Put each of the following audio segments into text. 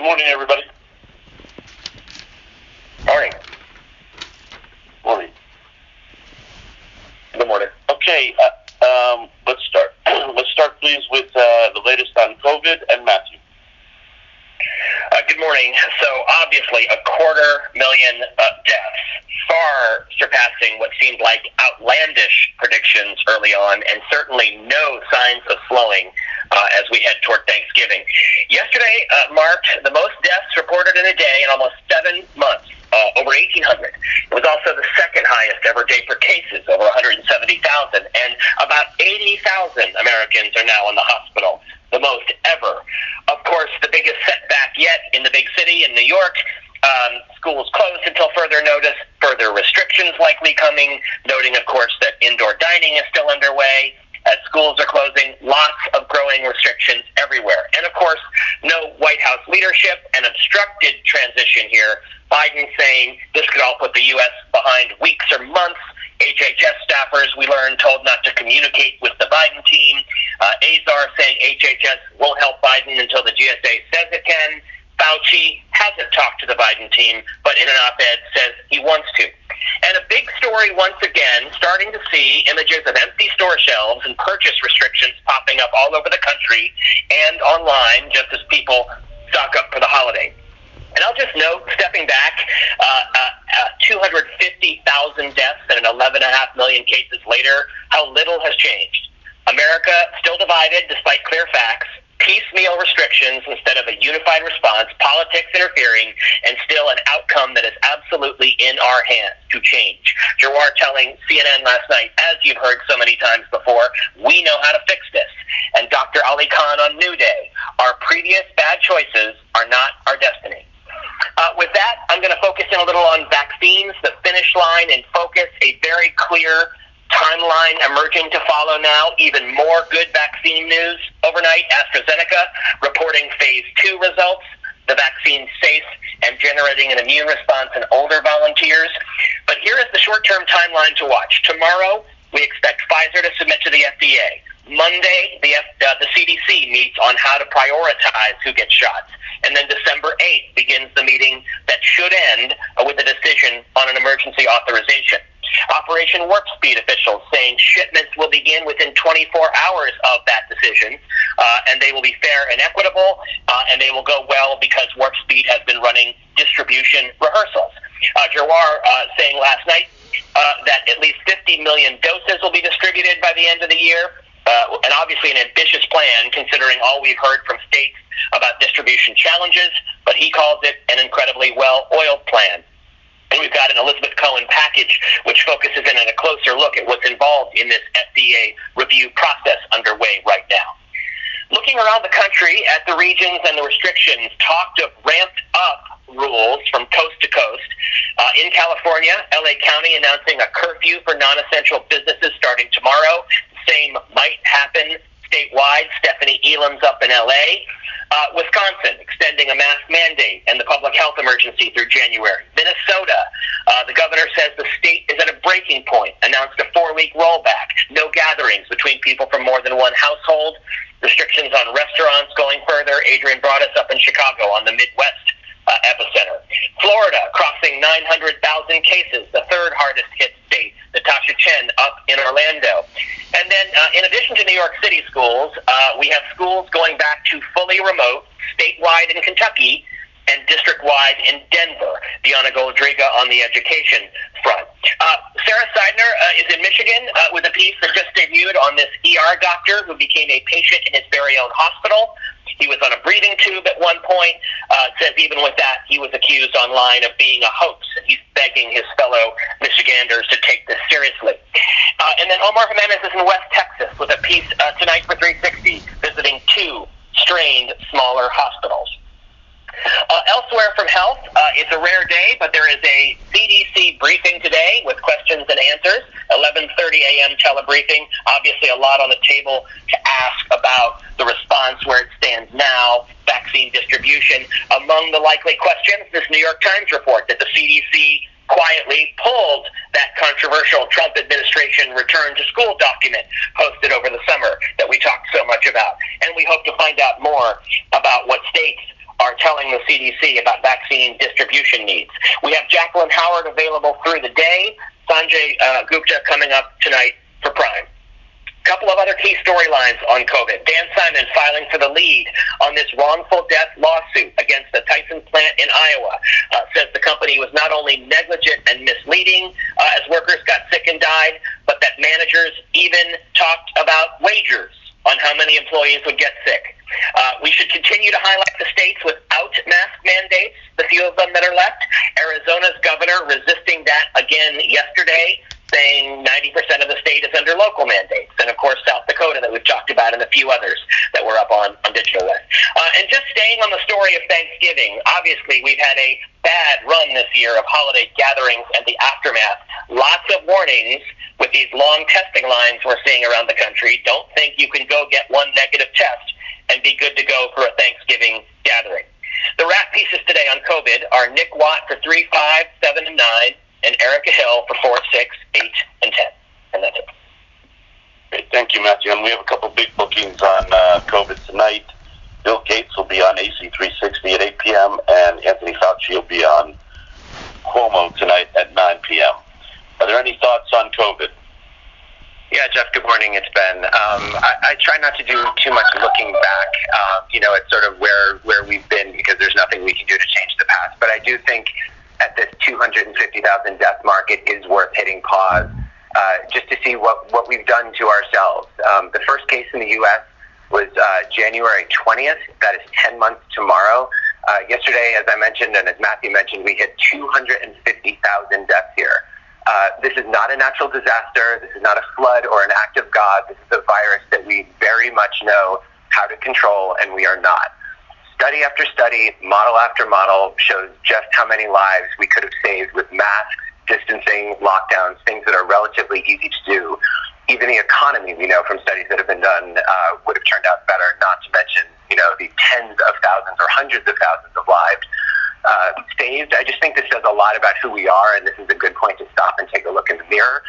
morning, everybody. Morning. Morning. Good morning. Okay, let's start. Let's start, please, with the latest on COVID and Matthew. Good morning. So, obviously, 250,000 deaths, far surpassing what seemed like outlandish predictions early on, and certainly no signs of slowing as we head toward Thanksgiving. Yesterday marked the most deaths reported in a day in almost 7 months, over 1,800. It was also the second highest ever day for cases, over 170,000, and about 80,000 Americans are now in the hospital, the most ever. Of course, the biggest setback yet in the big city in New York. Schools closed until further notice, further restrictions likely coming, noting, of course, that indoor dining is still underway. As schools are closing, lots of growing restrictions everywhere. And, of course, no White House leadership, an obstructed transition here. Biden saying this could all put the U.S. behind weeks or months. HHS staffers, we learned, told not to communicate with the Biden team. Azar saying HHS won't help Biden until the GSA says it can. Fauci hasn't talked to the Biden team, but in an op-ed says he wants to. And a big story once again, starting to see images of empty store shelves and purchase restrictions popping up all over the country and online just as people stock up for the holiday. And I'll just note, stepping back, 250,000 deaths and 11.5 million cases later, how little has changed. America still divided despite clear facts, piecemeal restrictions instead of a unified response, politics interfering, and still an outcome that is absolutely in our hands to change. Jawar telling CNN last night, as you've heard so many times before, we know how to fix this. And Dr. Ali Khan on New Day, our previous bad choices are not our destiny. With that, I'm going to focus in a little on vaccines, the finish line in focus, a very clear timeline emerging to follow now. Even more good vaccine news overnight. AstraZeneca reporting phase 2 results. The vaccine safe and generating an immune response in older volunteers. But here is the short-term timeline to watch. Tomorrow, we expect Pfizer to submit to the FDA. Monday, the CDC meets on how to prioritize who gets shots. And then December 8th begins the meeting that should end with a decision on an emergency authorization. Operation Warp Speed officials saying shipments will begin within 24 hours of that decision, and they will be fair and equitable, and they will go well because Warp Speed has been running distribution rehearsals. Jawar saying last night that at least 50 million doses will be distributed by the end of the year, and obviously an ambitious plan considering all we've heard from states about distribution challenges, but he calls it an incredibly well-oiled plan. And we've got an Elizabeth Cohen package which focuses in on a closer look at what's involved in this FDA review process underway right now. Looking around the country at the regions and the restrictions, talked of ramped up rules from coast to coast. In California, LA County announcing a curfew for non-essential businesses starting tomorrow. Same might happen statewide. Stephanie Elam's up in LA. Wisconsin extending a mask mandate and the public health emergency through January. Minnesota, the governor says the state is at a breaking point, announced a 4-week rollback, no gatherings between people from more than one household, restrictions on restaurants going further. Adrian brought us up in Chicago on the Midwest epicenter. Florida crossing 900,000 cases, the third hardest hit state. Natasha Chen up in Orlando. And then in addition to New York City schools, we have schools going back to fully remote, statewide in Kentucky, and district-wide in Denver. Diana Goldriga on the education front. Sarah Seidner is in Michigan with a piece that just debuted on this ER doctor who became a patient in his very own hospital. He was on a breathing tube at one point. Says even with that, he was accused online of being a hoax. He's begging his fellow Michiganders to take this seriously. And then Omar Jimenez is in West Texas with a piece tonight for 360, visiting 2 strained smaller hospitals. Elsewhere from health, it's a rare day, but there is a CDC briefing today with questions and answers, 11:30 a.m. telebriefing. Obviously a lot on the table to ask about the response, where it stands now, vaccine distribution. Among the likely questions, this New York Times report that the CDC quietly pulled that controversial Trump administration return to school document posted over the summer that we talked so much about. And we hope to find out more about what states are telling the CDC about vaccine distribution needs. We have Jacqueline Howard available through the day. Sanjay Gupta coming up tonight for Prime. A couple of other key storylines on COVID. Dan Simon filing for the lead on this wrongful death lawsuit against the Partisan plant in Iowa. Says the company was not only negligent and misleading as workers got sick and died, but that managers even talked about wagers on how many employees would get sick. We should continue to highlight the states without mask mandates, the few of them that are left. Arizona's governor resisting that again yesterday, saying 90% of the state is under local mandates. And, of course, South Dakota that we've talked about and a few others that were up on Digital West. And just staying on the story of Thanksgiving, obviously we've had a bad run this year of holiday gatherings and the aftermath. Lots of warnings with these long testing lines we're seeing around the country. Don't think you can go get one negative test and be good to go for a Thanksgiving gathering. The wrap pieces today on COVID are Nick Watt for 3, 5, 7, and 9, and Erica Hill for 4, 6, 8, and 10. And that's it. Great. Thank you, Matthew. And we have a couple big bookings on COVID tonight. Bill Gates will be on AC 360 at 8 p.m., and Anthony Fauci will be on Cuomo tonight at 9 p.m. Are there any thoughts on COVID? Yeah, Jeff, good morning. It's Ben. I try not to do too much looking back, at sort of where we've been, because there's nothing we can do to change the past. But I do think at this 250,000 death mark, it is worth hitting pause just to see what we've done to ourselves. The first case in the U.S. was January 20th. That is 10 months tomorrow. Yesterday, as I mentioned, and as Matthew mentioned, we hit 250,000 deaths here. This is not a natural disaster. This is not a flood or an act of God. This is a virus that we very much know how to control, and we are not. Study after study, model after model shows just how many lives we could have saved with masks, distancing, lockdowns, things that are relatively easy to do. Even the economy, we know from studies that have been done, would have turned out better, not to mention, the tens of thousands or hundreds of thousands of lives saved. I just think this says a lot about who we are, and this is a good point to stop and take a look in the mirror.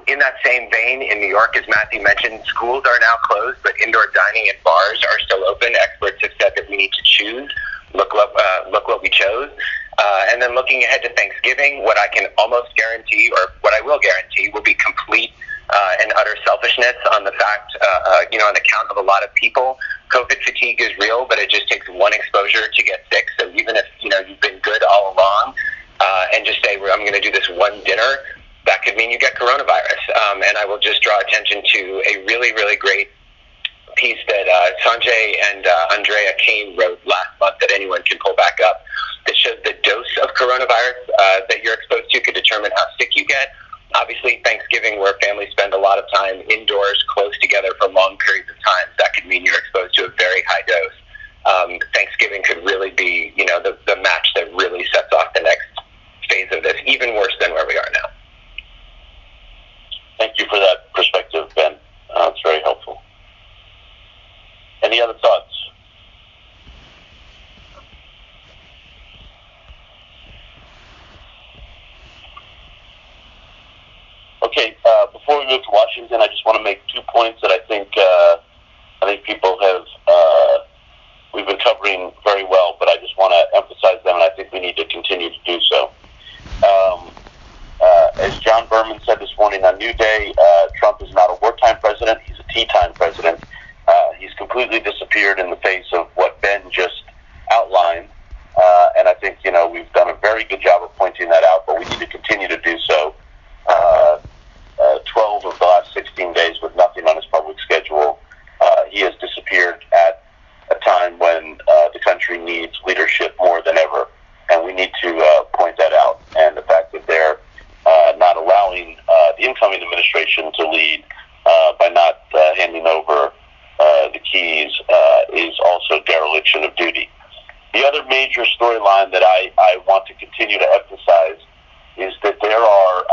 In that same vein, in New York, as Matthew mentioned, schools are now closed, but indoor dining and bars are still open. Experts have said that we need to choose. Look what we chose. And then looking ahead to Thanksgiving, what I can almost guarantee, or what I will guarantee, will be complete and utter selfishness on the fact, on account of a lot of people. COVID fatigue is real, but it just takes one exposure to get sick. So even if, you've been good all along, and just say, I'm going to do this one dinner, that could mean you get coronavirus. And I will just draw attention to a really, really great piece that Sanjay and Andrea Kane wrote last month that anyone can pull back up, that shows the dose of coronavirus that you're exposed to could determine how sick you get. Obviously, Thanksgiving, where families spend a lot of time indoors, close together for long periods of time, that could mean you're exposed to a very high dose. Thanksgiving could really be, the match that really sets off the next phase of this, even worse than where we are now. Thank you for that perspective, Ben. It's very helpful. Any other thoughts? Okay, before we move to Washington, I just want to make 2 points that I think people have, we've been covering very well, but I just want to emphasize them, and I think we need to continue to do so. As John Berman said this morning on New Day, Trump is not a wartime president, he's a teatime president. He's completely disappeared in the face of what Ben just outlined, and I think, we've done a very good job of pointing that out, but we need to continue to do so. 12 of the last 16 days with nothing on his public schedule. He has disappeared at a time when the country needs leadership more than ever, and we need to point that out. And the fact that they're not allowing the incoming administration to lead by not handing over the keys is also dereliction of duty. The other major storyline that I want to continue to emphasize is that there are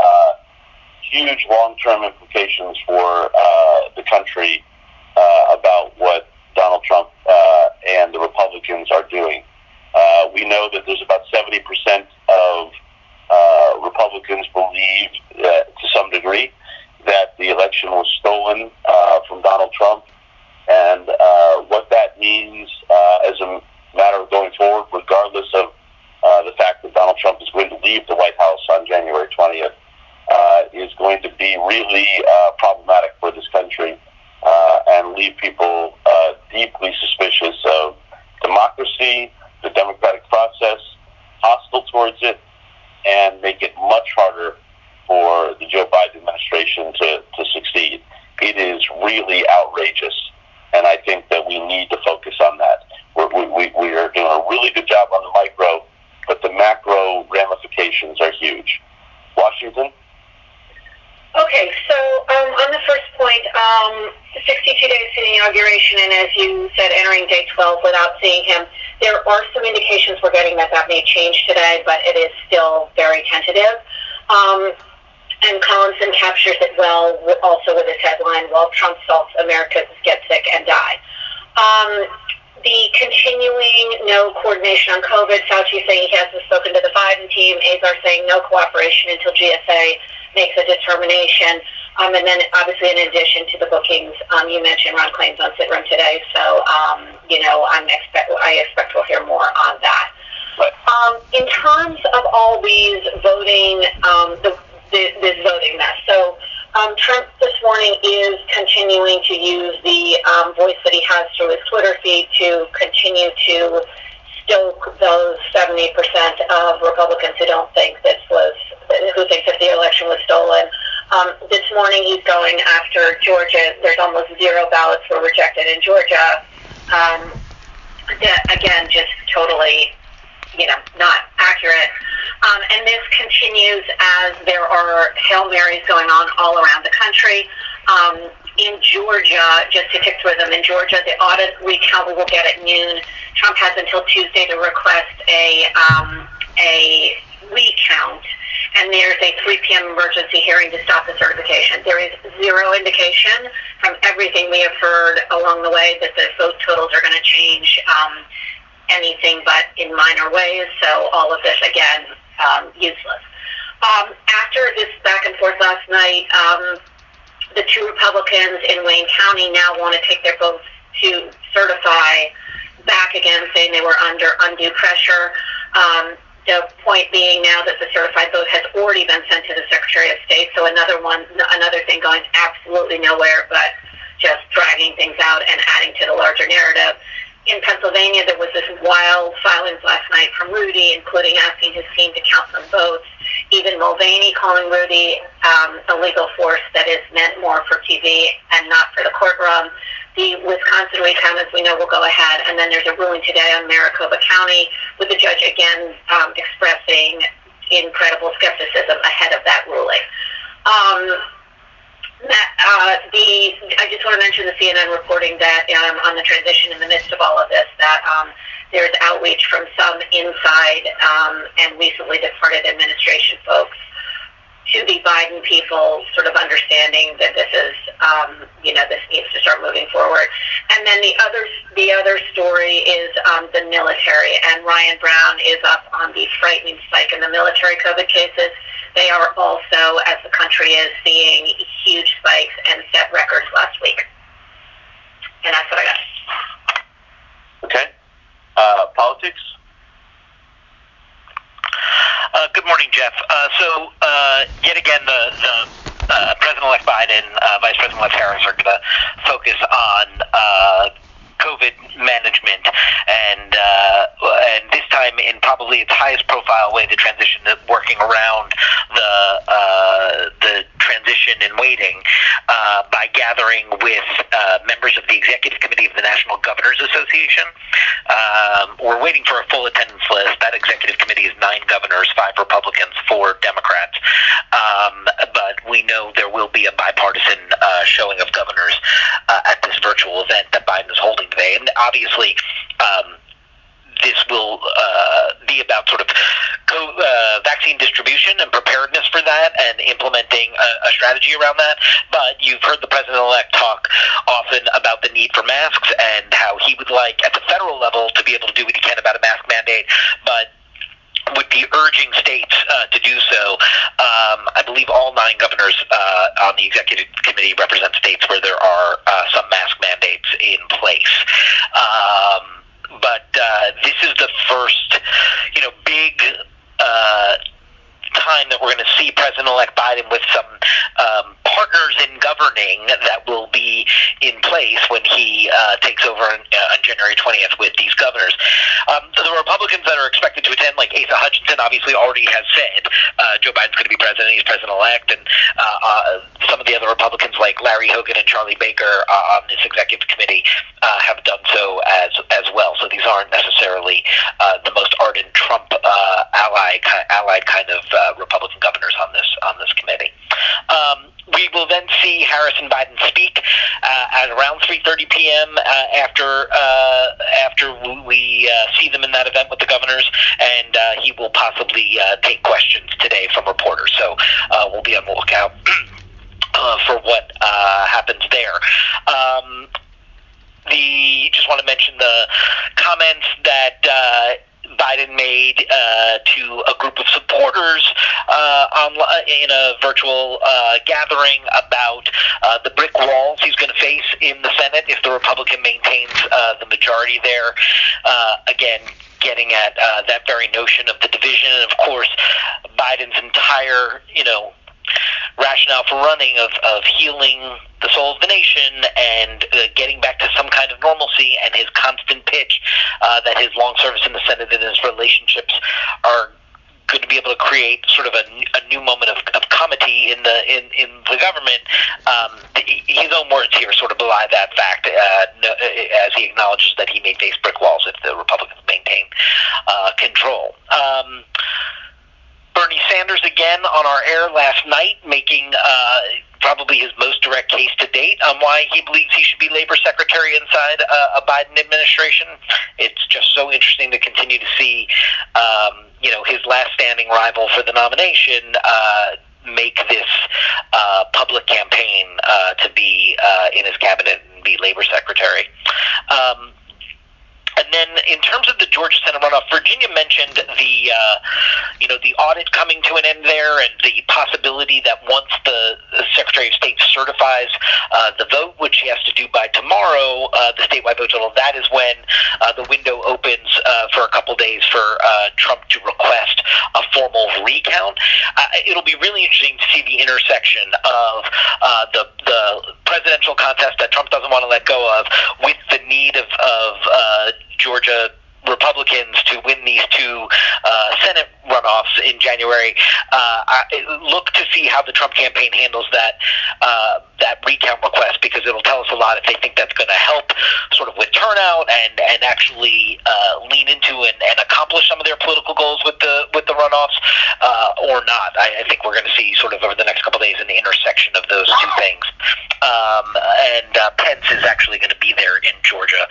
huge long-term implications for the country about what Donald Trump and the Republicans are doing. We know that there's about 70% of Republicans believe to some degree that the election was stolen from Donald Trump, and what that means as a matter of going the democratic process, hostile towards it, and make it much harder for the Joe Biden administration to succeed. It is really outrageous, and I think that we need to focus on that. We are doing a really good job on the micro, but the macro ramifications are huge. Washington? Okay, so on the first point, 62 days to the inauguration, and as you said, entering day 12 without seeing him, there are some indications we're getting that may change today, but it is still very tentative. And Collinson captures it well, also with his headline, "While Trump solves America's get sick and die." The continuing no coordination on COVID, Fauci saying he hasn't spoken to the Biden team, Azar saying no cooperation until GSA makes a determination. And then, obviously, in addition to the bookings, you mentioned Ron Klain's on sit room today, so, I expect we'll hear more on that. In terms of all these voting, this voting mess, so Trump this morning is continuing to use the voice that he has through his Twitter feed to continue to stoke those 70% of Republicans who don't think who think that the election was stolen. This morning he's going after Georgia. There's almost zero ballots were rejected in Georgia. Again, just totally, not accurate. And this continues as there are Hail Marys going on all around the country. In Georgia, just to tick through them, in Georgia, the audit recount we will get at noon. Trump has until Tuesday to request a recount, and there's a 3 p.m. emergency hearing to stop the certification. There is zero indication from everything we have heard along the way that the vote totals are going to change anything but in minor ways, so all of this, again, useless. After this back and forth last night, the 2 Republicans in Wayne County now want to take their votes to certify back again, saying they were under undue pressure. The point being now that the certified vote has already been sent to the Secretary of State, so another thing going absolutely nowhere but just dragging things out and adding to the larger narrative. In Pennsylvania, there was this wild filings last night from Rudy, including asking his team to count some votes. Even Mulvaney calling Rudy a legal force that is meant more for TV and not for the courtroom. The Wisconsin recount, as we know, will go ahead. And then there's a ruling today on Maricopa County with the judge again expressing incredible skepticism ahead of that ruling. I just want to mention the CNN reporting that on the transition in the midst of all of this, that there's outreach from some inside and recently departed administration folks to the Biden people, sort of understanding that this is, this needs to start moving forward. And then the other story is the military, and Ryan Brown is up on the frightening spike in the military COVID cases. They are also, as the country is, seeing huge spikes and set records last week. And that's what I got. Okay. Politics? Good morning, Jeff. Yet again, the President-elect Biden, Vice President-elect Harris are going to focus on COVID management, and this time in probably its highest profile way, the transition, working around the transition and waiting by gathering with members of the Executive Committee of the National Governors Association. We're waiting for a full attendance list. That Executive Committee is 9 governors, 5 Republicans, 4 Democrats. But we know there will be a bipartisan showing of governors at this virtual event that Biden is holding today. And obviously, this will be about sort of vaccine distribution and preparedness for that and implementing a strategy around that. But you've heard the President-elect talk often about the need for masks and how he would like, at the federal level, to be able to do what he can about a mask mandate, but would be urging states to do so. I believe all 9 governors on the Executive Committee represent states where there are some mask mandates in place. But this is the first, big time that we're going to see President-elect Biden with some partners in governing that will be in place when he takes over on January 20th with these governors. The Republicans that are expected to attend, like Asa Hutchinson, obviously already has said Joe Biden's going to be president. He's president-elect, and some of the other Republicans, like Larry Hogan and Charlie Baker, on this executive committee, have done so as well. So these aren't necessarily the most ardent Trump allied kind of Republican governors on this committee. We will then see Harris and Biden speak at around 3:30 p.m. After we see them in that event with the governors, and he will possibly take questions today from reporters. So we'll be on the lookout for what happens there. Just want to mention the comments that Biden made to a group of supporters in a virtual gathering about the brick walls he's going to face in the Senate if the Republican maintains the majority there. Again, getting at that very notion of the division, and of course, Biden's entire, rationale for running of healing the soul of the nation and getting back to some kind of normalcy, and his constant pitch that his long service in the Senate and his relationships are going to be able to create sort of a new moment of comity in the government. His own words here sort of belie that fact, as he acknowledges that he may face brick walls if the Republicans maintain control. Bernie Sanders again on our air last night, making probably his most direct case to date on why he believes he should be labor secretary inside a Biden administration. It's just so interesting to continue to see, his last standing rival for the nomination make this public campaign to be in his cabinet and be labor secretary. And then, in terms of the Georgia Senate runoff, Virginia mentioned the audit coming to an end there, and the possibility that once the Secretary of State certifies the vote, which he has to do by tomorrow, the statewide vote total, that is when the window opens for a couple days for Trump to request a formal recount. It'll be really interesting to see the intersection of the presidential contest that Trump doesn't want to let go of with the need of Georgia Republicans to win these two Senate runoffs in January. Look to see how the Trump campaign handles that recount request, because it'll tell us a lot if they think that's going to help sort of with turnout and actually lean into and accomplish some of their political goals with the runoffs or not. I think we're going to see sort of over the next couple of days an intersection of those two things. And Pence is actually going to be there in Georgia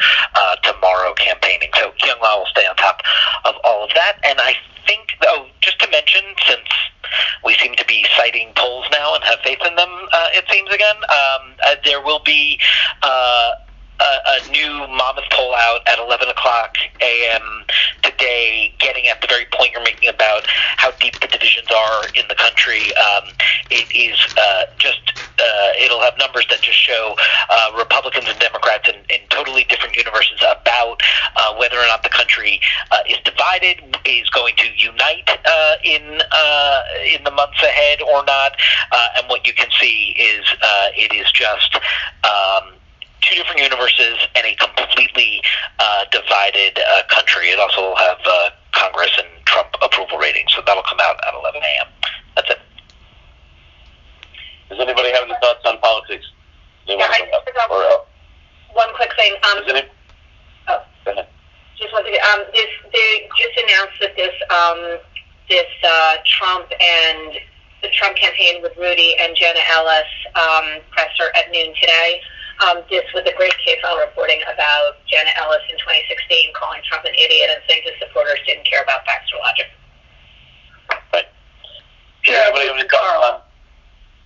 tomorrow campaigning. So Kyung-Wha will stay on top of all of that. And I think, just to mention, since we seem to be citing polls now and have faith in them, it seems again, there will be a new Monmouth poll out at 11 o'clock a.m. today, getting at the very point you're making about how deep the divisions are in the country. It is it'll have numbers that just show Republicans and Democrats in totally different universes about whether or not the country is divided, is going to unite in the months ahead or not. And what you can see is it is just two different universes and a completely divided country. It also will have Congress and Trump approval ratings, so that'll come out at 11 a.m. That's it. Does anybody have any thoughts on politics? One quick thing. Go ahead. Just one second. They just announced that this Trump and the Trump campaign with Rudy and Jenna Ellis presser at noon today. This was a great KFL reporting about Jenna Ellis in 2016 calling Trump an idiot and saying his supporters didn't care about facts or logic. Right. Anybody have any thoughts on?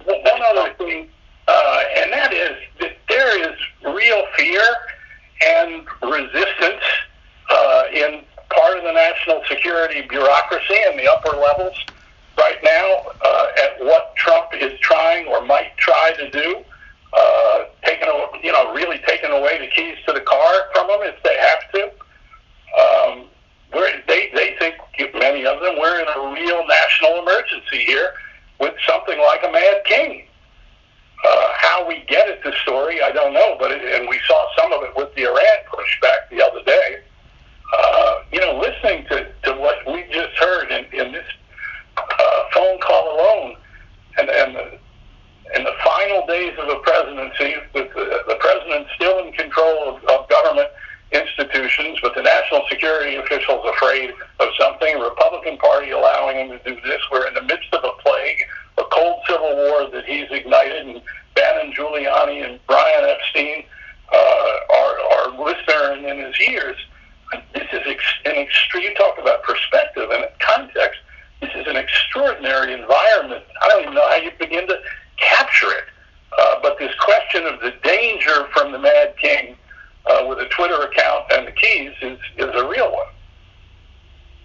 One other thing, and that is that there is real fear and resistance in part of the national security bureaucracy and the upper levels right now at what Trump is trying or might try to do, really taking away the keys to the car from them if they have to. They think, many of them, we're in a real national emergency here with something like a mad king. How we get at this story, I don't know, and we saw some of it with the Iran pushback the other day. Listening to what we just heard in this phone call alone, and the final days of the presidency, with the president still in control of government institutions, but the national security officials afraid of something, Republican Party allowing him to do this. We're in the midst of a plague, a cold civil war that he's ignited, and Bannon, Giuliani, and Brian Epstein are whispering in his ears. This is an extreme. You talk about perspective and context. This is an extraordinary environment. I don't even know how you begin to capture it. But this question of the danger from the Mad King with a Twitter account and the keys is a real one.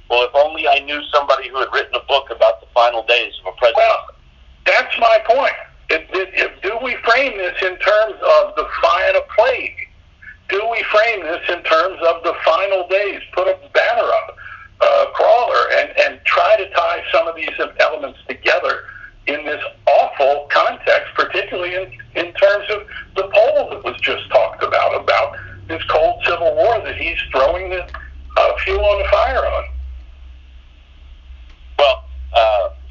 Well, if only I knew somebody who had written a book about the final days of a president. Well, that's my point. Do we frame this in terms of the final plague? Do we frame this in terms of the final days? Put a banner up, crawler, and try to tie some of these elements together in this awful context, particularly in terms of the poll that was just talked about this cold civil war that he's throwing the fuel on the fire on. Well,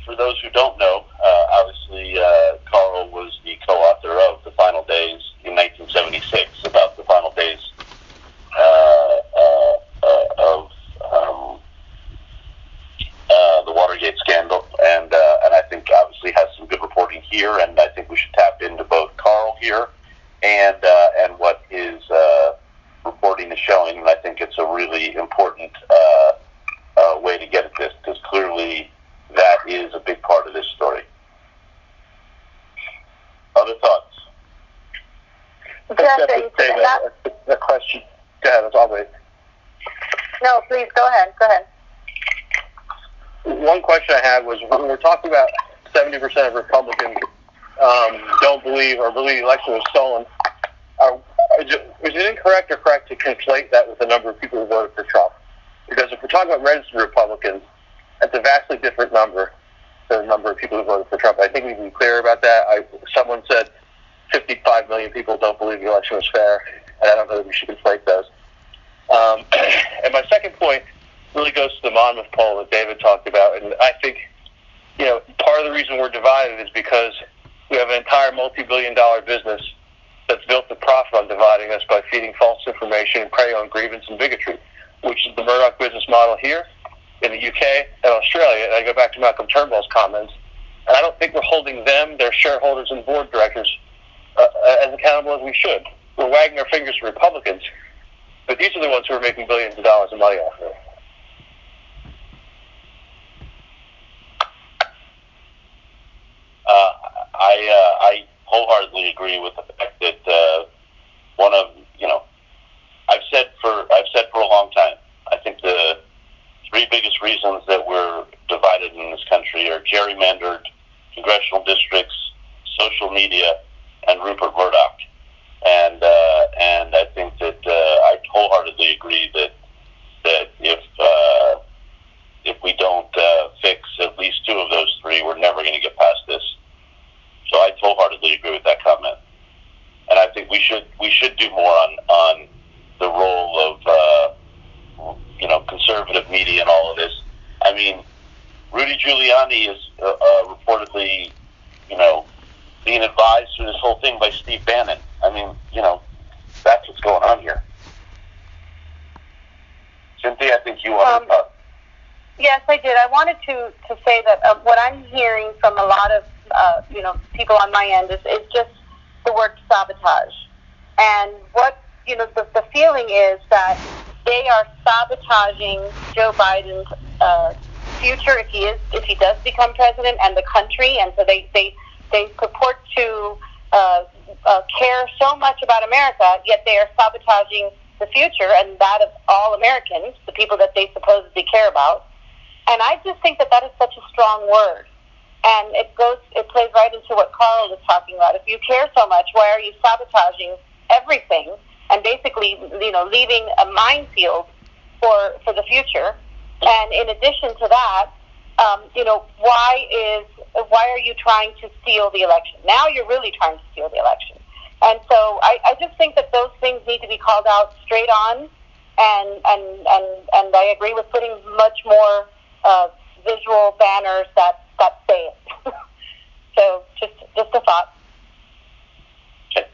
for those who don't know, obviously Carl was the co-author of The Final Days in 1976, about the final days of the Watergate scandal, and I think obviously has some good reporting here, and I think we should tap into both Carl here and what his reporting is showing, and I think it's a really important way to get at this, because clearly that is a big part of this story. Other thoughts? The question. Go ahead, I'll wait. No, please, go ahead. One question I had was, when we're talking about 70% of Republicans don't believe or believe the election was stolen, is it incorrect or correct to conflate that with the number of people who voted for Trump? Because if we're talking about registered Republicans, that's a vastly different number than the number of people who voted for Trump. I think we can be clear about that. Someone said 55 million people don't believe the election was fair, and I don't know that we should conflate those. And my second point really goes to the Monmouth poll that David talked about, and I think, part of the reason we're divided is because we have an entire multi-billion-dollar business that's built to profit on dividing us by feeding false information and preying on grievance and bigotry, which is the Murdoch business model here, in the UK, and Australia. And I go back to Malcolm Turnbull's comments, and I don't think we're holding them, their shareholders and board directors, as accountable as we should. We're wagging our fingers to Republicans, but these are the ones who are making billions of dollars of money off of it. I wholeheartedly agree with the fact that I've said for a long time, I think the three biggest reasons that we're divided in this country are gerrymandered congressional districts, social media, and Rupert Murdoch. And I think that I wholeheartedly agree that if we don't fix at least two of those three, we're never going to get past this. So I wholeheartedly agree with that comment. And I think we should do more on the role of conservative media and all of this. I mean, Rudy Giuliani is reportedly being advised through this whole thing by Steve Bannon. I mean, that's what's going on here. Cynthia, I think you wanted to talk. Yes, I did. I wanted to say that what I'm hearing from a lot of people on my end is just the word sabotage. And what the feeling is that they are sabotaging Joe Biden's future if he does become president, and the country. And so they purport to care so much about America, yet they are sabotaging the future and that of all Americans, the people that they supposedly care about. And I just think that is such a strong word. And it plays right into what Carl was talking about. If you care so much, why are you sabotaging everything and basically, leaving a minefield for the future? And in addition to that, why is why are you trying to steal the election? Now you're really trying to steal the election. And so I just think that those things need to be called out straight on, and I agree with putting much more visual banners that say it. So just a thought. Okay.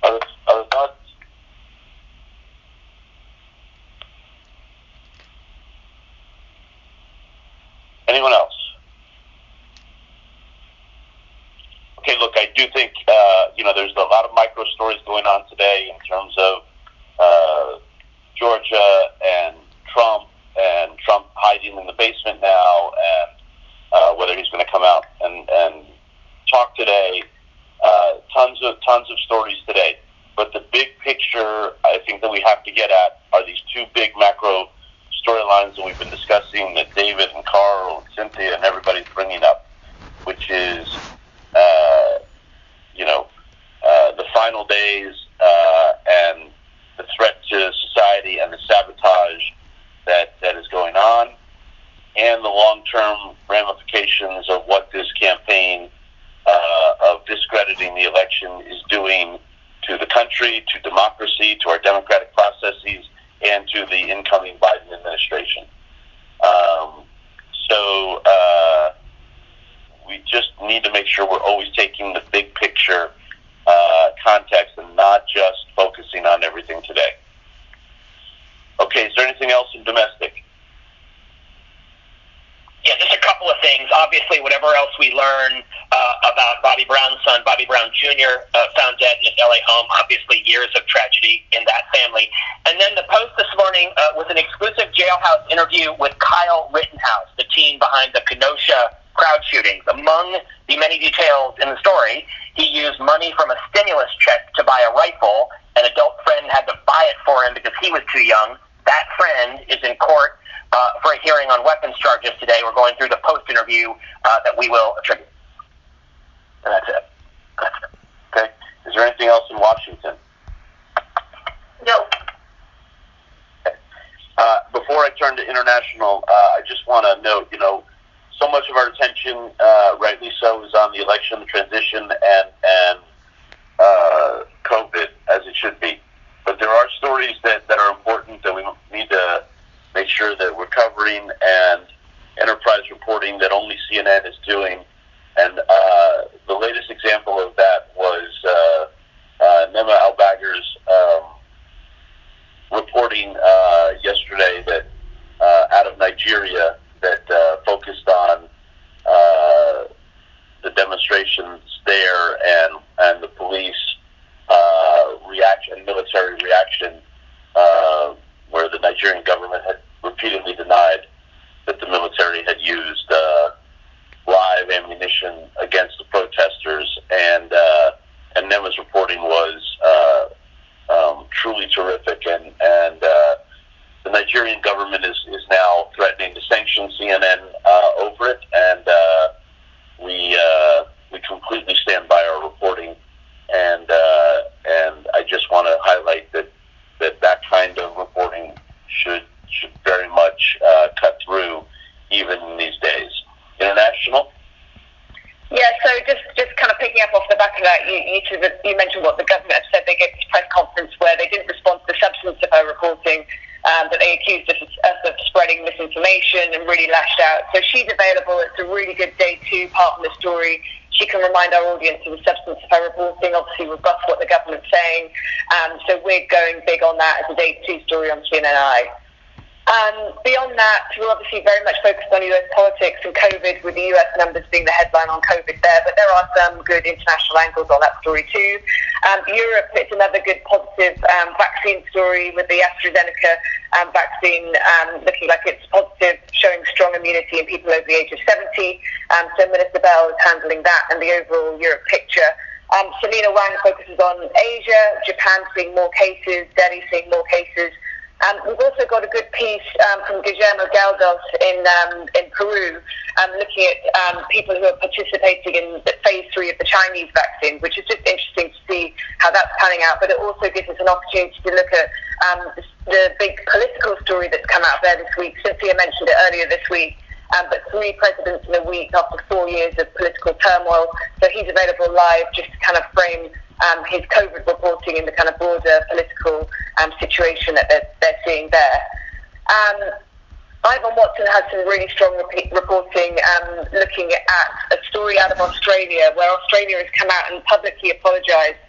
Other thoughts? Anyone else? Okay, look, I do think, there's a lot of micro stories going on today in terms of Georgia and Trump hiding in the basement now, and whether he's going to come out and talk today. Tons of stories today. But the big picture, I think, that we have to get at are these two big macro storylines that we've been discussing, that David and Carl and Cynthia and everybody's bringing up, which is the final days and the threat to society and the sabotage that is going on, and the long-term ramifications of what this campaign of discrediting the election is doing to the country, to democracy, to our democratic processes, and to the incoming Biden administration. So we just need to make sure we're always taking the big picture context and not just focusing on everything today. Okay, is there anything else in domestic? Yeah, just a couple of things. Obviously, whatever else we learn about Bobby Brown's son, Bobby Brown Jr., found dead in his L.A. home, obviously years of tragedy in that family. And then the Post this morning was an exclusive jailhouse interview with Kyle Rittenhouse, the teen behind the Kenosha crowd shootings. Among the many details in the story, he used money from a stimulus check to buy a rifle. An adult friend had to buy it for him because he was too young. That friend is in court for a hearing on weapons charges today. We're going through the Post interview that we will attribute. And that's it. Okay. Is there anything else in Washington? No. Okay. Before I turn to international, I just want to note, so much of our attention, rightly so, is on the election, the transition, and COVID, as it should be. But there are stories that are important that we need to make sure that we're covering, and enterprise reporting that only CNN is doing. And the latest example of that was Nema Al-Bagher's reporting yesterday that out of Nigeria that focused on the demonstrations there and the police reaction, military reaction, where the Nigerian government had repeatedly denied that the military had used live ammunition against the protesters, and Nema's reporting was truly terrific, and the Nigerian government is now threatening to sanction CNN over it, and we completely stand by our reporting, and I just want to highlight that kind of reporting should very much cut through even in these days. International? Yeah, so just kind of picking up off the back of that, you mentioned what the government have said. They gave this press conference where they didn't respond to the substance of her reporting, that they accused us of spreading misinformation and really lashed out. So she's available. It's a really good day two part of the story. She can remind our audience of the substance of her reporting, obviously rebut what the government's saying. So we're going big on that as a day two story on CNNI. Beyond that, we're obviously very much focused on US politics and COVID, with the US numbers being the headline on COVID there, but there are some good international angles on that story too. Europe, it's another good positive vaccine story with the AstraZeneca vaccine looking like it's positive, showing strong immunity in people over the age of 70. So Minister Bell is handling that and the overall Europe picture. Selena Wang focuses on Asia, Japan seeing more cases, Delhi seeing more cases. We've also got a good piece from Guillermo Galdos in Peru, looking at people who are participating in phase 3 of the Chinese vaccine, which is just interesting to see how that's panning out. But it also gives us an opportunity to look at the big political story that's come out there this week. Cynthia mentioned it earlier this week. but 3 presidents in a week after 4 years of political turmoil. So he's available live just to kind of frame his COVID reporting in the kind of broader political situation that they're seeing there. Ivan Watson has some really strong reporting looking at a story out of Australia, where Australia has come out and publicly apologised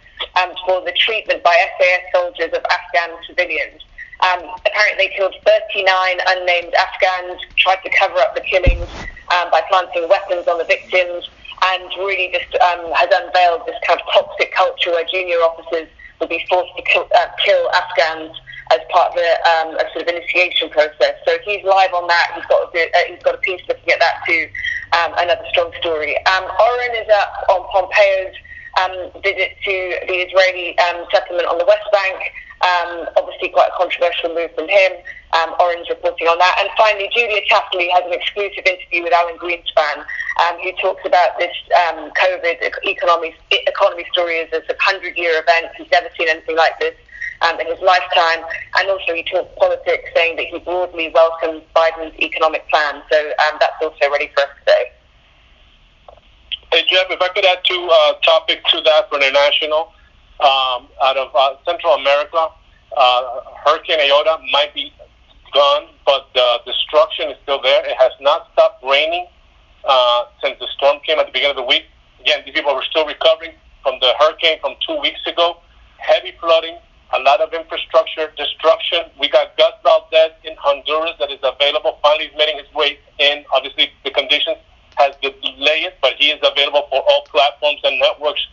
for the treatment by SAS soldiers of Afghan civilians. Apparently they killed 39 unnamed Afghans, tried to cover up the killings by planting weapons on the victims, and really just has unveiled this kind of toxic culture where junior officers will be forced to kill Afghans as part of a sort of initiation process. So he's live on that. He's got a piece looking at that too. Another strong story. Oren is up on Pompeo's visit to the Israeli settlement on the West Bank. Obviously quite a controversial move from him. Oren's reporting on that. And finally, Julia Chatterley has an exclusive interview with Alan Greenspan, who talks about this COVID economy story as a 100-year event. He's never seen anything like this in his lifetime, and also he talked politics, saying that he broadly welcomes Biden's economic plan. So that's also ready for us today. Hey, Jeff, if I could add 2 topics to that for international. Out of Central America, Hurricane Iota might be gone, but the destruction is still there. It has not stopped raining since the storm came at the beginning of the week. Again, these people were still recovering from the hurricane from 2 weeks ago. Heavy flooding, a lot of infrastructure destruction. We got Gus Valdez in Honduras that is available. Finally, he's making his way in. Obviously, the conditions has delayed it, but he is available for all platforms and networks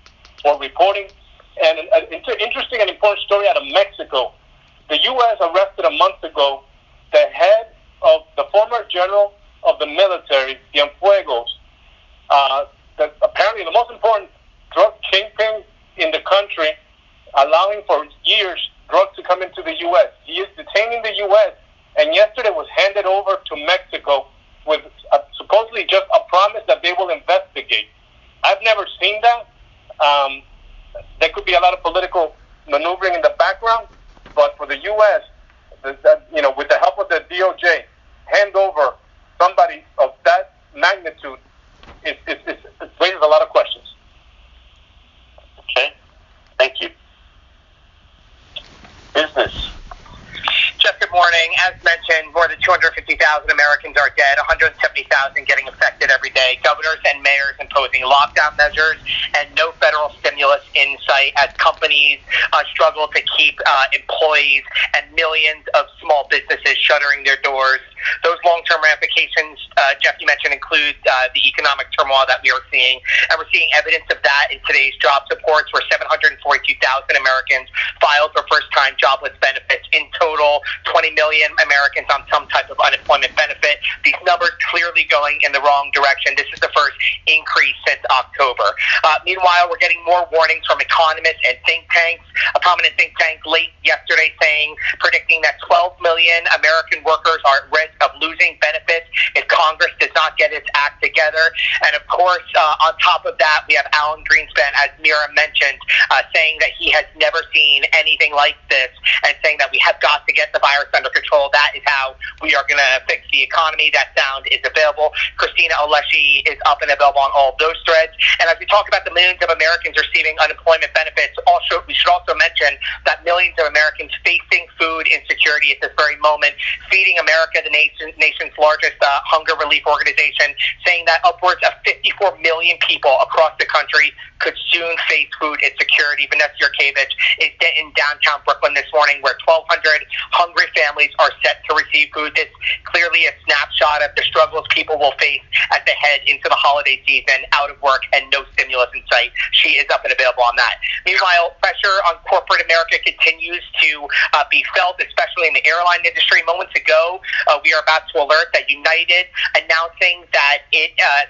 for reporting. And an interesting and important story out of Mexico. The U.S. arrested a month ago the head of the former general of the military, Cienfuegos, apparently the most important drug kingpin in the country, allowing for years drugs to come into the U.S. He is detained in the U.S. and yesterday was handed over to Mexico with supposedly just a promise that they will investigate. I've never seen that. There could be a lot of political maneuvering in the background, but for the U.S., with the help of the DOJ, hand over somebody of that magnitude, it raises a lot of questions. Okay, thank you. Business. Jeff, good morning. As mentioned, more than 250,000 Americans are dead, 170,000 getting affected every day. Governors and mayors imposing lockdown measures and no federal stimulus in sight as companies struggle to keep employees and millions of small businesses shuttering their doors. Those long-term ramifications, Jeff, you mentioned, include the economic turmoil that we are seeing. And we're seeing evidence of that in today's jobs reports, where 742,000 Americans filed for first-time jobless benefits. In total, 20 million Americans on some type of unemployment benefit. These numbers clearly going in the wrong direction. This is the first increase since October. Meanwhile, we're getting more warnings from economists and think tanks. A prominent think tank late yesterday predicting that 12 million American workers are at risk of losing benefits if Congress does not get its act together. And of course, on top of that, we have Alan Greenspan, as Mira mentioned, saying that he has never seen anything like this, and saying that we have got to get the virus under control. That is how we are going to fix the economy. That sound is available. Christina Oleshi is up and available on all of those threads. And as we talk about the millions of Americans receiving unemployment benefits, we should also mention that millions of Americans facing food insecurity at this very moment. Feeding America, the nation's largest hunger relief organization, saying that upwards of 54 million people across the country could soon face food insecurity. Vanessa Yurkevich is in downtown Brooklyn this morning, where 1,200 hungry families are set to receive food. This clearly a snapshot of the struggles people will face as they head into the holiday season, out of work and no stimulus in sight. She is up and available on that. Meanwhile, pressure on corporate America continues to be felt, especially in the airline industry. Moments ago, we are about to alert that United announcing that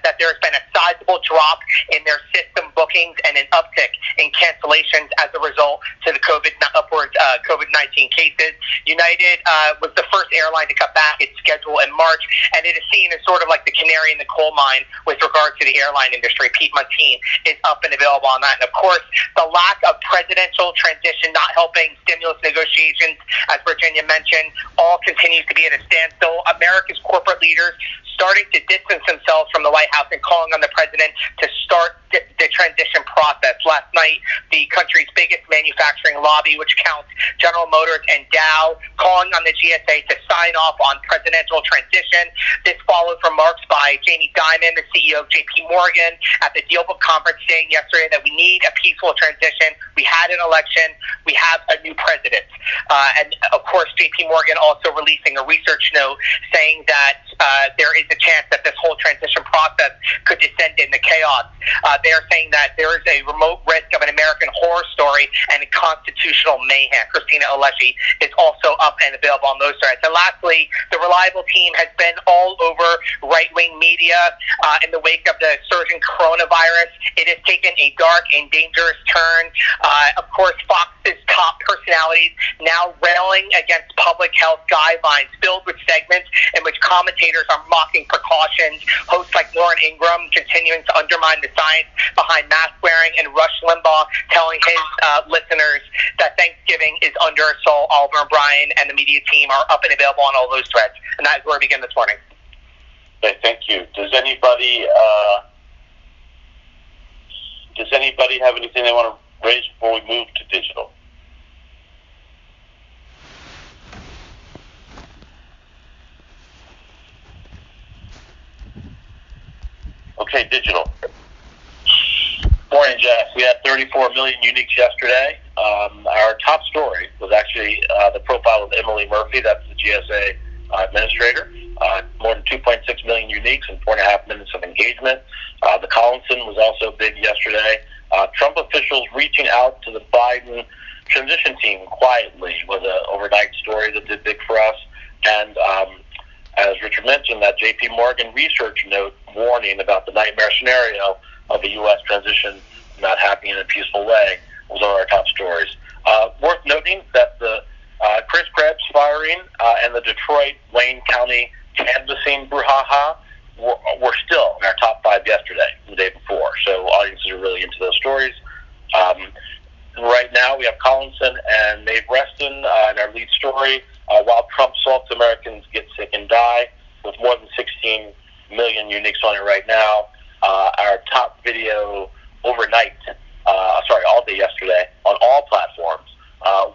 that there has been a sizable drop in their system bookings and an uptick in cancellations as a result to the COVID-19 cases. United was the first airline to cut back its schedule in March, and it is seen as sort of like the canary in the coal mine with regard to the airline industry. Pete Montine is up and available on that. And of course, the lack of presidential transition not helping stimulus negotiations, as Virginia mentioned, all continues to be at a standstill. America's corporate leaders starting to distance themselves from the White House and calling on the president to start the transition process. Last night, the country's biggest manufacturing lobby, which counts General Motors and Dow, calling on the GSA to sign off on presidential transition. This followed remarks by Jamie Dimon, the CEO of JP Morgan, at the DealBook conference saying yesterday that we need a peaceful transition. We had an election. We have a new president. And, of course, JP Morgan also releasing a research note saying that there is a chance that this whole transition process could descend into chaos. They are saying that there is a remote risk of an American horror story and a constitutional mayhem. Christina Alessi is also up and available on those threads. And lastly, the Reliable team has been all over right-wing media in the wake of the surging coronavirus. It has taken a dark and dangerous turn. Of course, Fox's top personalities now railing against public health guidelines filled with segments in which commentators are mocking precautions. Hosts like Lauren Ingram continuing to undermine the science behind mask wearing, and Rush Limbaugh telling his listeners that Thanksgiving is under assault. Oliver and Brian and the media team are up and available on all those threads. And that is where we begin this morning. Okay, thank you. Does anybody have anything they want to raise before we move to digital? Okay, digital. Morning, Jeff. We had 34 million uniques yesterday. Our top story was actually the profile of Emily Murphy. That's the GSA administrator. More than 2.6 million uniques and 4.5 minutes of engagement. The Collinson was also big yesterday. Trump officials reaching out to the Biden transition team quietly was an overnight story that did big for us. And as Richard mentioned, that JP Morgan research note warning about the nightmare scenario of a U.S. transition not happening in a peaceful way was one of our top stories. Worth noting that the Chris Krebs firing and the Detroit Wayne County canvassing brouhaha were still in our top 5 yesterday, the day before. So audiences are really into those stories. Right now we have Collinson and Maeve Reston in our lead story. While Trump salts Americans get sick and die, with more than 16 million uniques on it right now. Our top video overnight, all day yesterday, on all platforms,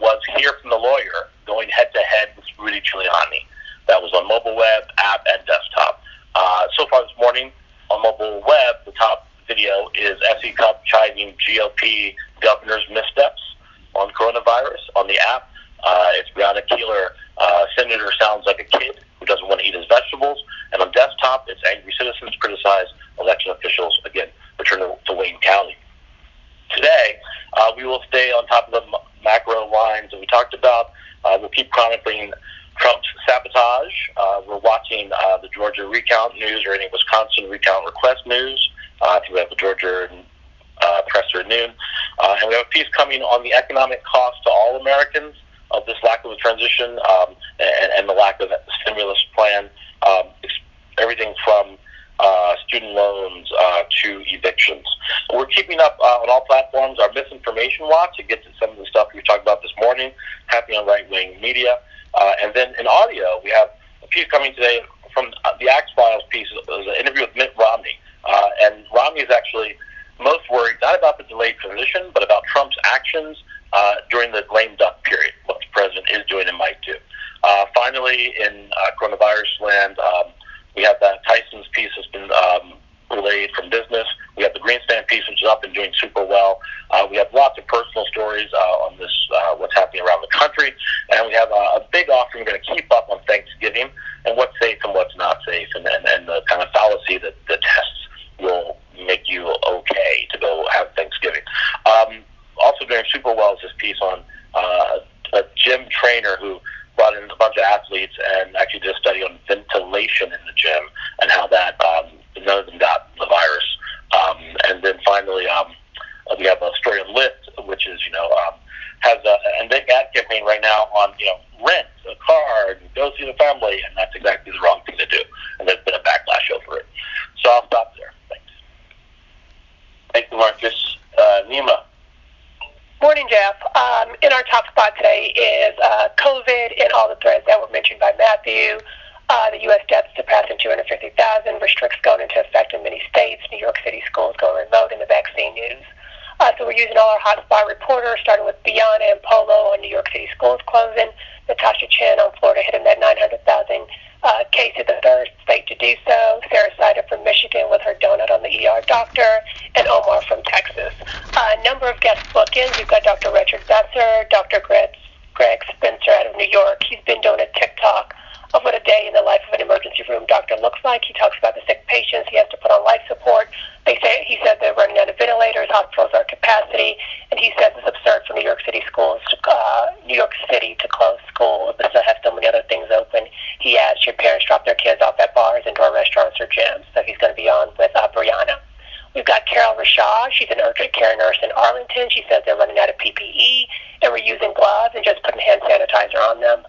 was Hear from the Lawyer going head-to-head with Rudy Giuliani. That was on mobile web, app, and desktop. So far this morning, on mobile web, the top video is S.E. Cupp chiding GOP governor's missteps on coronavirus. On the app, it's Breonna Keeler, senator sounds like a kid who doesn't want to eat his vegetables. And on desktop, it's angry citizens criticize election officials, again, return to Wayne County. Today, we will stay on top of the macro lines that we talked about. We'll keep chronicling Trump's sabotage. We're watching the Georgia recount news or any Wisconsin recount request news. We have the Georgia presser at noon. And we have a piece coming on the economic cost to all Americans of this lack of a transition and the lack of a stimulus plan. Everything from student loans to evictions. We're keeping up on all platforms our misinformation watch to get to some of the stuff we talked about this morning, happening on right-wing media. And then in audio, we have a piece coming today from the Axe Files piece. It was an interview with Mitt Romney. And Romney is actually most worried not about the delayed transition, but about Trump's actions during the lame duck period, what the president is doing and might do. Finally, in coronavirus land, we have that Tyson's piece has been relayed from business. We have the Greenspan piece, which is up and doing super well. We have lots of personal stories on this, what's happening around the country. And we have a big offering we're going to keep up on Thanksgiving and what's safe and what's not safe, and the kind of fallacy that the tests will make you okay to go have Thanksgiving. Also doing super well is this piece on a gym trainer who brought in a bunch of athletes and actually did a study on ventilation in the gym and how that none of them got the virus. And then finally, we have a story on Lyft, which is, has a big ad campaign right now on, rent a car and go see the family, and that's exactly the wrong thing to do. And there's been a backlash over it. So I'll stop there. Thanks. Thank you, Marcus. Nima. Morning, Jeff. In our top spot today is COVID and all the threads that were mentioned by Matthew. The U.S. deaths surpassing 250,000, restricts going into effect in many states, New York City schools going remote, and the vaccine news. So we're using all our hotspot reporters, starting with Biana and Polo on New York City schools closing, Natasha Chin on Florida hitting that 900,000 cases, the third state to do so, Sarah Sider from Michigan with her donut on the ER doctor, and Omar from Texas. A number of guest bookings. We've got Dr. Richard Besser, Dr. Greg Spencer out of New York. He's been doing a TikTok of what a day in the life of an emergency room doctor looks like. He talks about the sick patients he has to put on life support. He said they're running out of ventilators, hospitals are at capacity, and he says it's absurd for New York City to close schools, but still have so many other things open. He adds, should parents drop their kids off at bars, indoor restaurants, or gyms? So he's going to be on with Brianna. We've got Carol Rashad. She's an urgent care nurse in Arlington. She says they're running out of PPE, and we're using gloves and just putting hand sanitizer on them.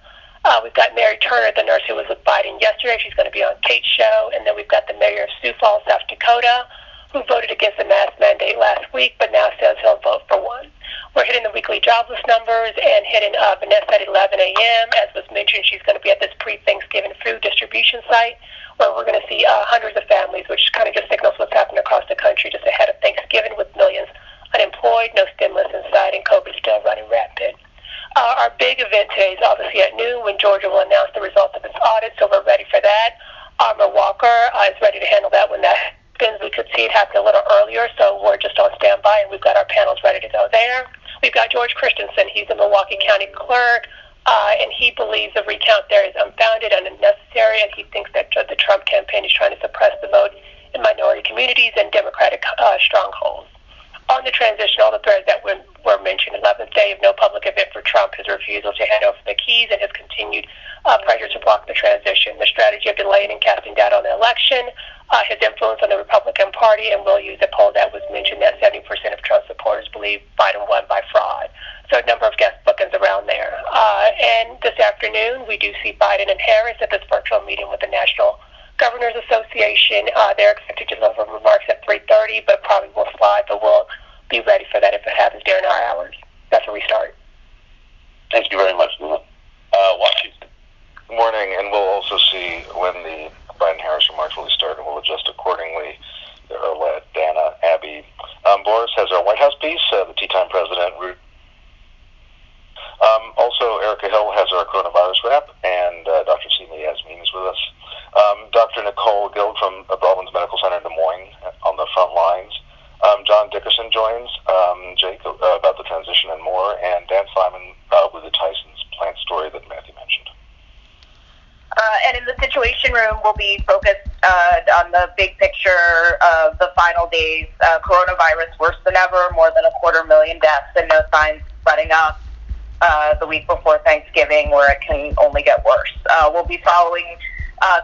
We've got Mary Turner, the nurse who was with Biden yesterday. She's going to be on Kate's show. And then we've got the mayor of Sioux Falls, South Dakota, who voted against the mask mandate last week, but now says he'll vote for one. We're hitting the weekly jobless numbers and hitting Vanessa at 11 a.m. As was mentioned, she's going to be at this pre-Thanksgiving food distribution site where we're going to see hundreds of families, which kind of just signals what's happening across the country just ahead of Thanksgiving with millions unemployed, no stimulus in sight, and COVID still running rapid. Our big event today is obviously at noon when Georgia will announce the results of its audit, so we're ready for that. Armor Walker is ready to handle that when that happens. We could see it happen a little earlier, so we're just on standby, and we've got our panels ready to go there. We've got George Christensen. He's the Milwaukee County Clerk, and he believes the recount there is unfounded and unnecessary, and he thinks that the Trump campaign is trying to suppress the vote in minority communities and Democratic strongholds. On the transition, all the threads that were mentioned, 11th day of no public event for Trump, his refusal to hand over the keys, and his continued pressure to block the transition, the strategy of delaying and casting doubt on the election, his influence on the Republican Party, and we'll use a poll that was mentioned that 70% of Trump supporters believe Biden won by fraud. So a number of guest bookings around there. And this afternoon, we do see Biden and Harris at this virtual meeting with the National Governors Association. They're expected to deliver remarks at 3:30, but probably will slide, but we'll be ready for that if it happens during our hours. That's where we start. Thank you very much, Nina. Washington. Good morning, and we'll also see when the Biden-Harris remarks will start, and we'll adjust accordingly. Earl, Dana, Abby. Boris has our White House piece, the Tea Time President. Also, Erica Hill has our coronavirus wrap, and Dr. Seeley has meetings with us. Dr. Nicole Gill from Baldwin's Medical Center in Des Moines on the front lines. John Dickerson joins, Jake, about the transition and more, and Dan Simon with the Tyson's plant story that Matthew mentioned. And in the Situation Room, we'll be focused on the big picture of the final days. Coronavirus worse than ever, more than 250,000 deaths, and no signs letting up the week before Thanksgiving, where it can only get worse. We'll be following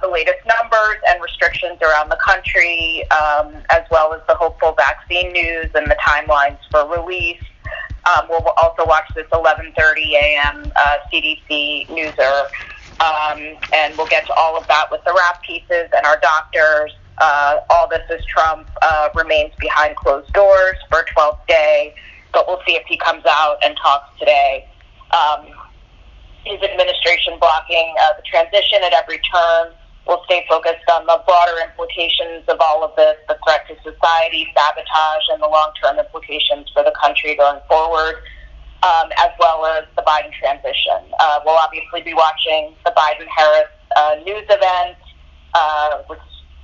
the latest numbers and restrictions around the country, as well as the hopeful vaccine news and the timelines for release. We'll also watch this 11:30 a.m. CDC newser, and we'll get to all of that with the wrap pieces and our doctors. All this as Trump remains behind closed doors for a 12th day, but we'll see if he comes out and talks today. His administration blocking the transition at every turn. We'll stay focused on the broader implications of all of this, the threat to society, sabotage, and the long-term implications for the country going forward, as well as the Biden transition. We'll obviously be watching the Biden-Harris news event, which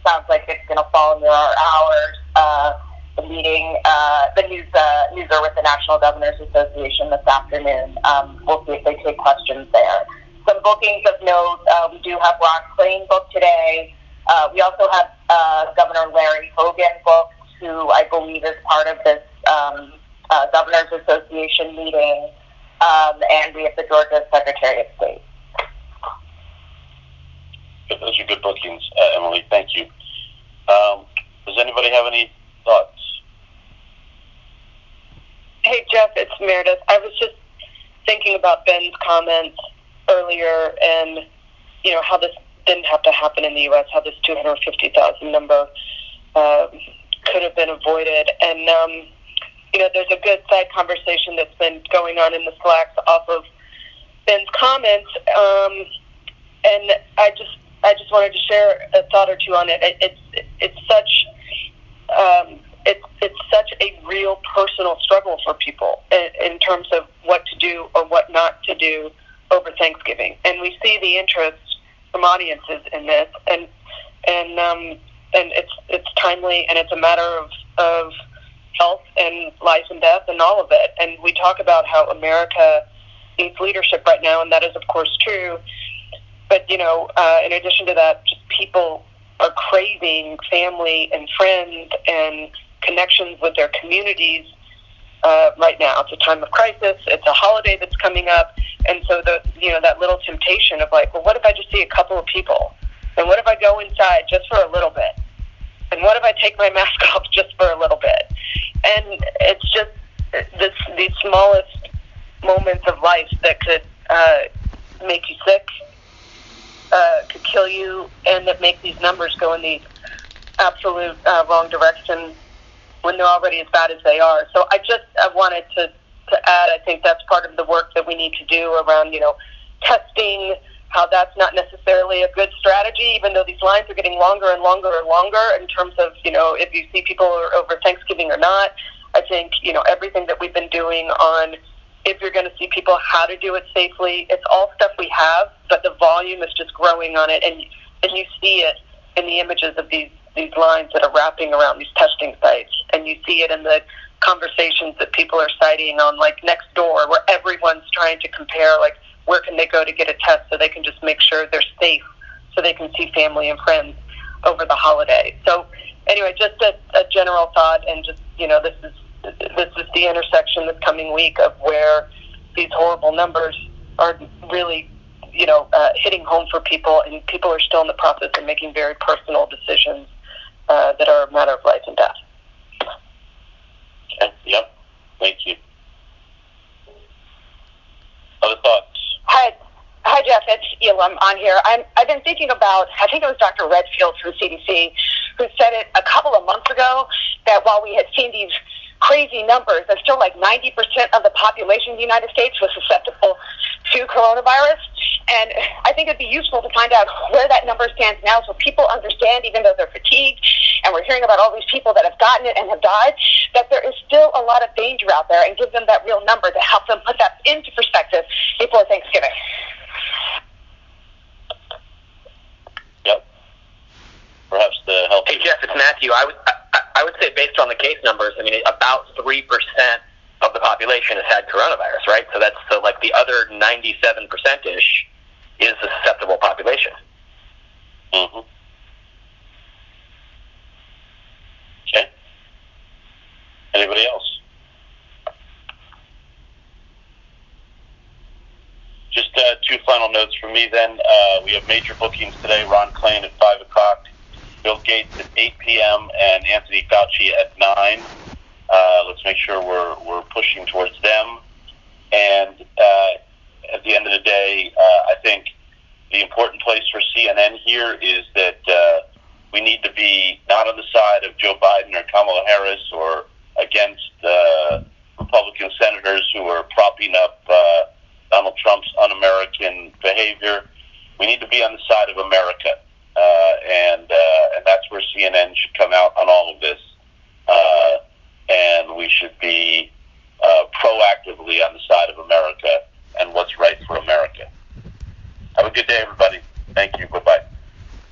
sounds like it's going to fall near our hours. The meeting, the newser with the National Governors Association this afternoon. We'll see if they take questions there. Some bookings of note, we do have Ron Klain booked today. We also have Governor Larry Hogan booked, who I believe is part of this Governors Association meeting. And we have the Georgia Secretary of State. Those are good bookings, Emily. Thank you. Does anybody have any thoughts? Hey, Jeff, it's Meredith. I was just thinking about Ben's comments earlier and, how this didn't have to happen in the U.S., how this 250,000 number could have been avoided. And, there's a good side conversation that's been going on in the Slacks off of Ben's comments. And I I just wanted to share a thought or two on it. It's such a real personal struggle for people in terms of what to do or what not to do over Thanksgiving, and we see the interest from audiences in this, and it's timely, and it's a matter of health and life and death and all of it. And we talk about how America needs leadership right now, and that is of course true. But in addition to that, just people are craving family and friends and connections with their communities right now. It's a time of crisis. It's a holiday that's coming up, and so that little temptation of like, well, what if I just see a couple of people, and what if I go inside just for a little bit, and what if I take my mask off just for a little bit? And it's just these smallest moments of life that could make you sick, could kill you, and that make these numbers go in the absolute wrong direction when they're already as bad as they are. So I wanted to add, I think that's part of the work that we need to do around, testing, how that's not necessarily a good strategy, even though these lines are getting longer and longer and longer in terms of, if you see people over Thanksgiving or not. I think, everything that we've been doing on if you're going to see people, how to do it safely, it's all stuff we have, but the volume is just growing on it, and you see it in the images of these lines that are wrapping around these testing sites, and you see it in the conversations that people are citing on, like, Nextdoor, where everyone's trying to compare, like, where can they go to get a test so they can just make sure they're safe, so they can see family and friends over the holiday. So anyway, just a general thought, and just, this is the intersection this coming week of where these horrible numbers are really, hitting home for people, and people are still in the process of making very personal decisions that are a matter of life and death. Okay. Yep. Thank you. Other thoughts? Hi, Jeff. It's I'm on here. I've been thinking about, I think it was Dr. Redfield from CDC who said it a couple of months ago, that while we had seen these crazy numbers, that still like 90% of the population of the United States was susceptible to coronavirus. And I think it'd be useful to find out where that number stands now, so people understand, even though they're fatigued and we're hearing about all these people that have gotten it and have died, that there is still a lot of danger out there, and give them that real number to help them put that into perspective before Thanksgiving. Yep. Perhaps the help. Hey, Jeff, it's Matthew. I would say, based on the case numbers, about 3% of the population has had coronavirus, right? So like the other 97%-ish is the susceptible population. Mm-hmm. Okay. Anybody else? Just two final notes from me then. We have major bookings today. Ron Klain at 5 o'clock, Bill Gates at 8 p.m., and Anthony Fauci at 9. Let's make sure we're pushing towards them. And at the end of the day, I think the important place for CNN here is that we need to be not on the side of Joe Biden or Kamala Harris or against Republican senators who are propping up Donald Trump's un-American behavior. We need to be on the side of America.